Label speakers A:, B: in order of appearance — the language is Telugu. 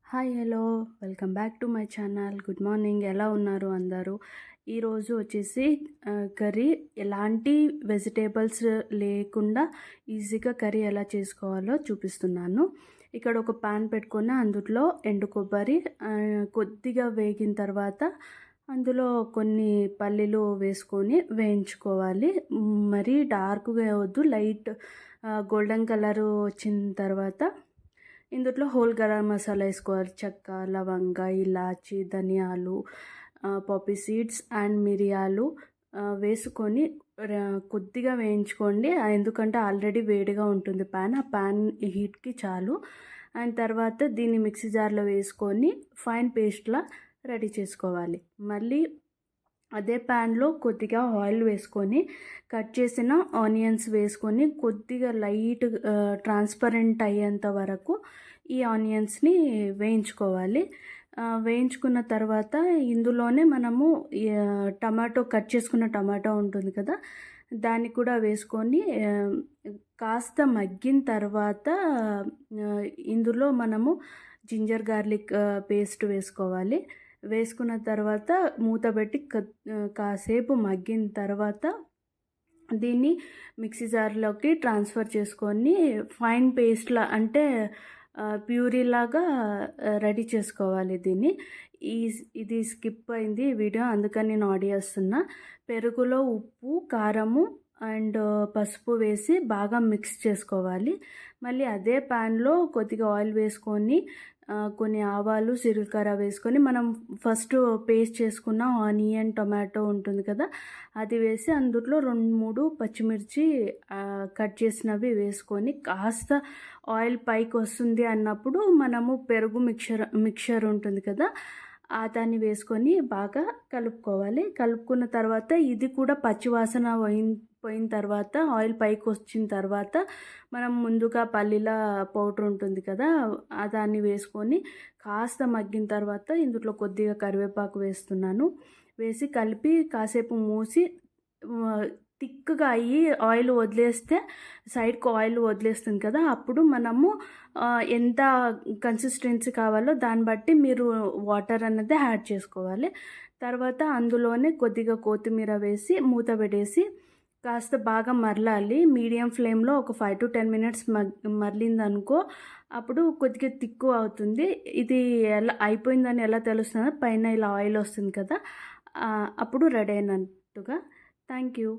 A: Hi hello welcome back to my channel. Good morning. ఎలా ఉన్నారు అందరూ? ఈరోజు వచ్చేసి కర్రీ ఎలాంటి వెజిటేబుల్స్ లేకుండా ఈజీగా కర్రీ ఎలా చేసుకోవాలో చూపిస్తున్నాను. ఇక్కడ ఒక పాన్ పెట్టుకొని అందులో ఎండు కొబ్బరి కొద్దిగా వేగిన తర్వాత అందులో కొన్ని పల్లీలు వేసుకొని వేయించుకోవాలి. మరీ డార్క్గా వద్దు, లైట్ గోల్డెన్ కలర్ వచ్చిన తర్వాత ఇందులో హోల్ గరం మసాలా వేసుకోవాలి. చెక్క, లవంగ, ఇలాచి, ధనియాలు, పాపీ సీడ్స్ అండ్ మిరియాలు వేసుకొని కొద్దిగా వేయించుకోండి. ఎందుకంటే ఆల్రెడీ వేడిగా ఉంటుంది ప్యాన్. ఆ ప్యాన్ హీట్కి చాలు. అండ్ తర్వాత దీన్ని మిక్సీ జార్లో వేసుకొని ఫైన్ పేస్ట్లా రెడీ చేసుకోవాలి. మళ్ళీ అదే ప్యాన్లో కొద్దిగా ఆయిల్ వేసుకొని కట్ చేసిన ఆనియన్స్ వేసుకొని కొద్దిగా లైట్ ట్రాన్స్పరెంట్ అయ్యేంత వరకు ఈ ఆనియన్స్ని వేయించుకోవాలి. వేయించుకున్న తర్వాత ఇందులోనే మనము టమాటో కట్ చేసుకున్న టమాటో ఉంటుంది కదా, దాన్ని కూడా వేసుకొని కాస్త మగ్గిన తర్వాత ఇందులో మనము జింజర్ గార్లిక్ పేస్ట్ వేసుకోవాలి. వేసుకున్న తర్వాత మూత పెట్టి కాసేపు మగ్గిన తర్వాత దీన్ని మిక్సీ జార్లోకి ట్రాన్స్ఫర్ చేసుకొని ఫైన్ పేస్ట్లా అంటే ప్యూరీలాగా రెడీ చేసుకోవాలి. దీన్ని ఇది స్కిప్ అయింది వీడియో, అందుకని నేను ఆడియో చేస్తున్నా. పెరుగులో ఉప్పు, కారము అండ్ పసుపు వేసి బాగా మిక్స్ చేసుకోవాలి. మళ్ళీ అదే ప్యాన్లో కొద్దిగా ఆయిల్ వేసుకొని కొన్ని ఆవాలు, జీలకర్ర వేసుకొని మనం ఫస్ట్ పేస్ట్ చేసుకున్న ఆనియన్, టొమాటో ఉంటుంది కదా, అది వేసి అందులో 2-3 పచ్చిమిర్చి కట్ చేసినవి వేసుకొని కాస్త ఆయిల్ పైకి వస్తుంది అన్నప్పుడు మనము పెరుగు మిక్చర్ ఉంటుంది కదా, దాన్ని వేసుకొని బాగా కలుపుకోవాలి. కలుపుకున్న తర్వాత ఇది కూడా పచ్చివాసన పోయిన తర్వాత ఆయిల్ పైకి వచ్చిన తర్వాత మనం ముందుగా పల్లీల పౌడర్ ఉంటుంది కదా, దాన్ని వేసుకొని కాస్త మగ్గిన తర్వాత ఇందులో కొద్దిగా కరివేపాకు వేస్తున్నాను. వేసి కలిపి కాసేపు మూసి థిక్గా అయ్యి ఆయిల్ వదిలేస్తే సైడ్కి ఆయిల్ వదిలేస్తుంది కదా, అప్పుడు మనము ఎంత కన్సిస్టెన్సీ కావాలో దాన్ని బట్టి మీరు వాటర్ అన్నది యాడ్ చేసుకోవాలి. తర్వాత అందులోనే కొద్దిగా కొత్తిమీర వేసి మూత పెట్టేసి కాస్త బాగా మరలాలి. మీడియం ఫ్లేమ్లో ఒక 5 to 10 minutes మరలిందనుకో, అప్పుడు కొద్దిగా తిక్కు అవుతుంది. ఇది ఎలా అయిపోయిందని ఎలా తెలుస్తుందో పైన ఇలా ఆయిల్ వస్తుంది కదా, అప్పుడు రెడీ అయినట్టుగా. Thank you.